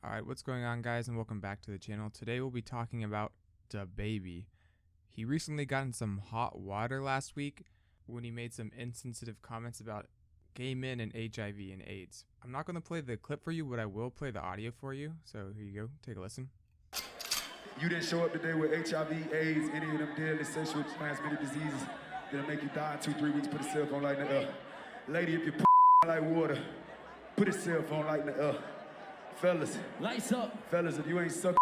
Alright, what's going on, guys, and welcome back to the channel. Today we'll be talking about DaBaby. He recently got in some hot water last week when he made some insensitive comments about gay men and HIV and AIDS. I'm not going to play the clip for you, but I will play the audio for you. So here you go, take a listen. You didn't show up today with HIV, AIDS, any of them deadly sexually transmitted diseases that'll make you die in 2-3 weeks. Put a cell phone light in the air. Lady, if you put like water, put a cell phone light in the air. Fellas, lights up. Fellas, if you ain't sucking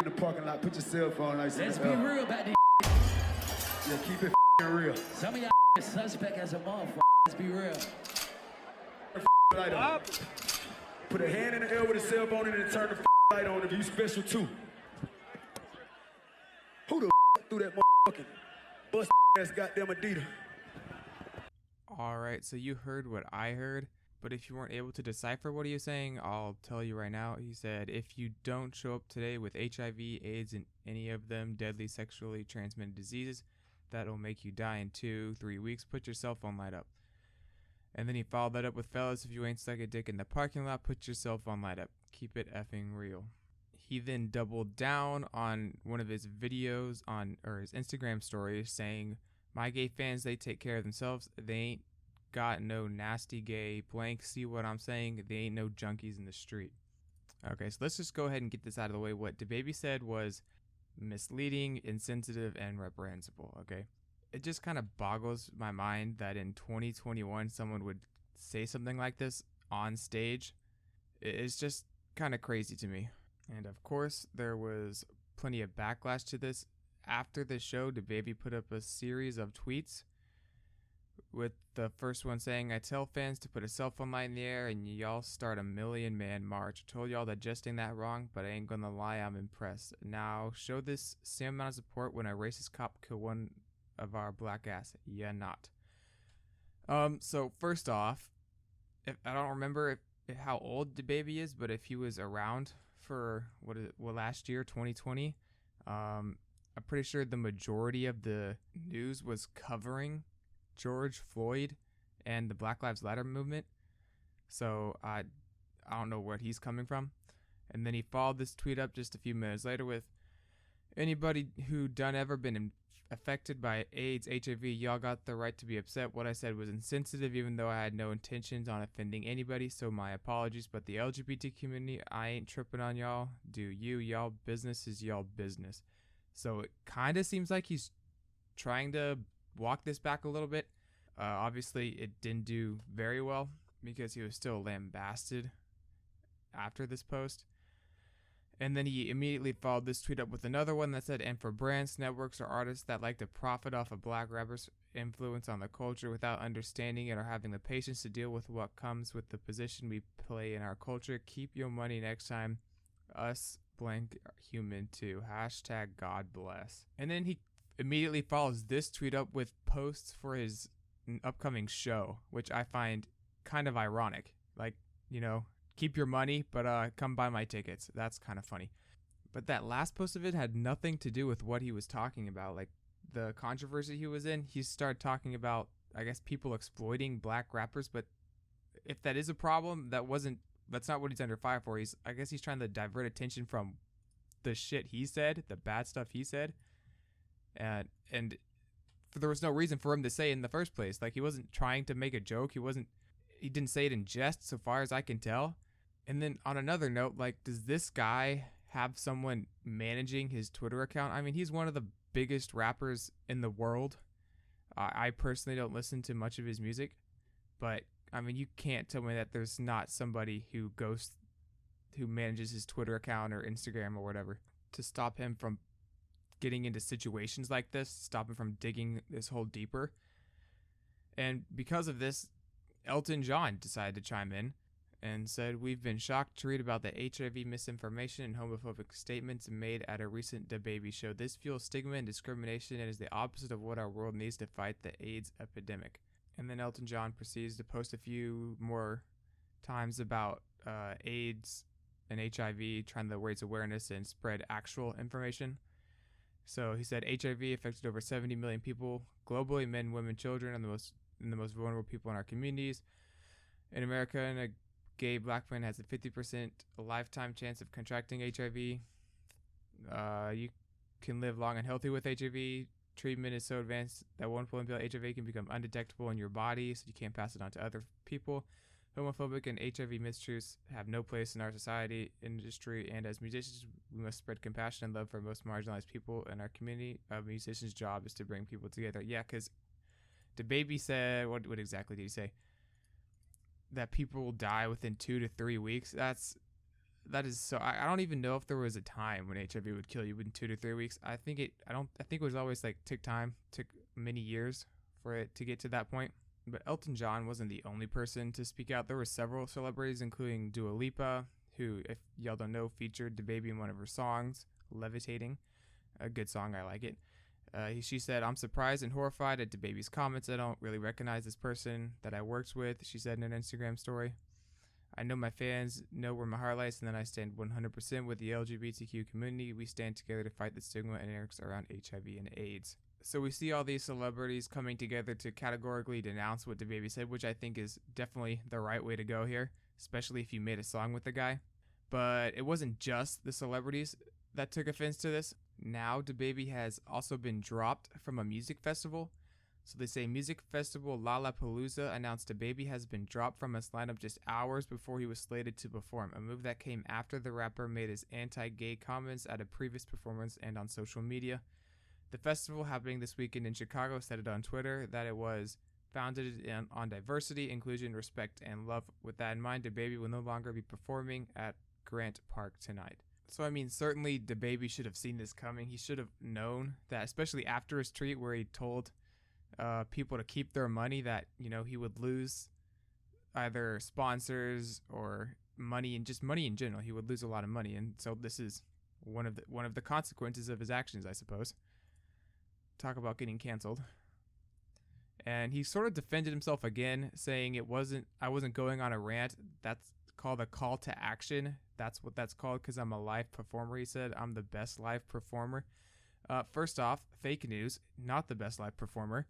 in the parking lot, put your cell phone lights in the air. Let's be real about this. Yeah, keep it real. Some of y'all suspect as a motherfucker. Let's be real. Light on. Put a hand in the air with a cell phone in it and turn the light on if you special too. Who the threw that motherfucking bust ass goddamn Adidas? Alright, so you heard what I heard, but if you weren't able to decipher what he was saying, I'll tell you right now. He said, if you don't show up today with HIV, AIDS, and any of them deadly sexually transmitted diseases, that'll make you die in 2-3 weeks, put your cell phone light up. And then he followed that up with, fellas, if you ain't stuck a dick in the parking lot, put your cell phone light up. Keep it effing real. He then doubled down on one of his videos or his Instagram stories saying, my gay fans, they take care of themselves. They ain't got no nasty gay blank. See what I'm saying? They ain't no junkies in the street. Okay, so let's just go ahead and get this out of the way. What DaBaby said was misleading, insensitive, and reprehensible, okay? It just kind of boggles my mind that in 2021 someone would say something like this on stage. It's just kind of crazy to me. And of course, there was plenty of backlash to this. After the show, DaBaby put up a series of tweets with the first one saying, I tell fans to put a cell phone light in the air and y'all start a 1,000,000-man march. I told y'all that just ain't that wrong, but I ain't gonna lie, I'm impressed. Now, show this same amount of support when a racist cop killed one of our black ass. Yeah, not. So first off, I don't remember how old DaBaby is, but if he was around for last year, 2020, I'm pretty sure the majority of the news was covering George Floyd and the Black Lives Matter movement. So I don't know where he's coming from. And then he followed this tweet up just a few minutes later with, anybody who done ever been affected by AIDS, HIV, y'all got the right to be upset. What I said was insensitive, even though I had no intentions on offending anybody, so my apologies. But the LGBT community, I ain't tripping on y'all. Do you? Y'all business is y'all business. So it kind of seems like he's trying to walk this back a little bit. Obviously, it didn't do very well because he was still lambasted after this post. And then he immediately followed this tweet up with another one that said, and for brands, networks, or artists that like to profit off of black rappers' influence on the culture without understanding it or having the patience to deal with what comes with the position we play in our culture, keep your money next time. Us blank human too. Hashtag God bless. And then he immediately follows this tweet up with posts for his upcoming show, which I find kind of ironic. Like, you know, keep your money, but come buy my tickets. That's kind of funny. But that last post of it had nothing to do with what he was talking about. Like the controversy he was in, he started talking about, I guess, people exploiting black rappers. But if that is a problem, that's not what he's under fire for. I guess he's trying to divert attention from the shit he said, the bad stuff he said. And there was no reason for him to say it in the first place. Like, he wasn't trying to make a joke. He didn't say it in jest, so far as I can tell. And then on another note, like, does this guy have someone managing his Twitter account? I mean, he's one of the biggest rappers in the world. I personally don't listen to much of his music, but I mean, you can't tell me that there's not somebody who manages his Twitter account or Instagram or whatever to stop him from getting into situations like this, stop him from digging this hole deeper. And because of this, Elton John decided to chime in and said, we've been shocked to read about the HIV misinformation and homophobic statements made at a recent DaBaby show. This fuels stigma and discrimination and is the opposite of what our world needs to fight the AIDS epidemic. And then Elton John proceeds to post a few more times about AIDS and HIV, trying to raise awareness and spread actual information. So he said HIV affected over 70 million people globally, men, women, children, and the most vulnerable people in our communities. In America, and gay black man has a 50% lifetime chance of contracting HIV. You can live long and healthy with HIV. Treatment is so advanced that one pill HIV can become undetectable in your body, so you can't pass it on to other people. Homophobic and HIV mistruths have no place in our society, industry, and as musicians, we must spread compassion and love for most marginalized people in our community. A musician's job is to bring people together. Yeah, because DaBaby said, what exactly did he say? That people will die within 2 to 3 weeks. That is so. I don't even know if there was a time when HIV would kill you within 2 to 3 weeks. I think it was always like took many years for it to get to that point. But Elton John wasn't the only person to speak out. There were several celebrities, including Dua Lipa, who, if y'all don't know, featured DaBaby in one of her songs, Levitating. A good song, I like it. She said, "I'm surprised and horrified at DaBaby's comments. I don't really recognize this person that I worked with," she said in an Instagram story. "I know my fans know where my heart lies, and then I stand 100% with the LGBTQ community. We stand together to fight the stigma and antics around HIV and AIDS." So we see all these celebrities coming together to categorically denounce what DaBaby said, which I think is definitely the right way to go here, especially if you made a song with the guy. But it wasn't just the celebrities that took offense to this. Now DaBaby has also been dropped from a music festival. So they say music festival Lollapalooza announced DaBaby has been dropped from its lineup just hours before he was slated to perform, a move that came after the rapper made his anti-gay comments at a previous performance and on social media. The festival, happening this weekend in Chicago, said it on Twitter that it was founded on diversity, inclusion, respect, and love. With that in mind, DaBaby will no longer be performing at Grant Park tonight. So, I mean, certainly DaBaby should have seen this coming. He should have known that, especially after his tweet where he told people to keep their money, that, you know, he would lose either sponsors or money, and just money in general. He would lose a lot of money, and so this is one of the consequences of his actions, I suppose. Talk about getting canceled. And he sort of defended himself again, saying I wasn't going on a rant. That's called a call to action. That's what that's called, because I'm a live performer. He said I'm the best live performer. First off, fake news, not the best live performer.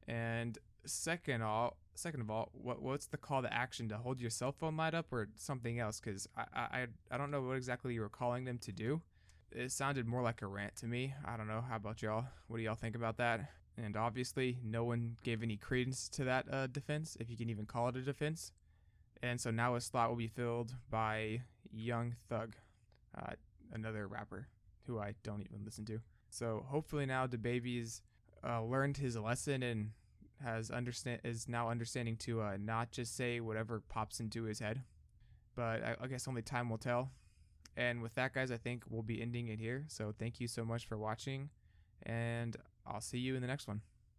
And second of all, what's the call to action? To hold your cell phone light up or something else? Because I don't know what exactly you were calling them to do. It sounded more like a rant to me. I don't know. How about y'all? What do y'all think about that? And obviously, no one gave any credence to that defense, if you can even call it a defense. And so now his slot will be filled by Young Thug, another rapper who I don't even listen to. So hopefully now DaBaby's learned his lesson and is now understanding to not just say whatever pops into his head. But I guess only time will tell. And with that, guys, I think we'll be ending it here. So thank you so much for watching, and I'll see you in the next one.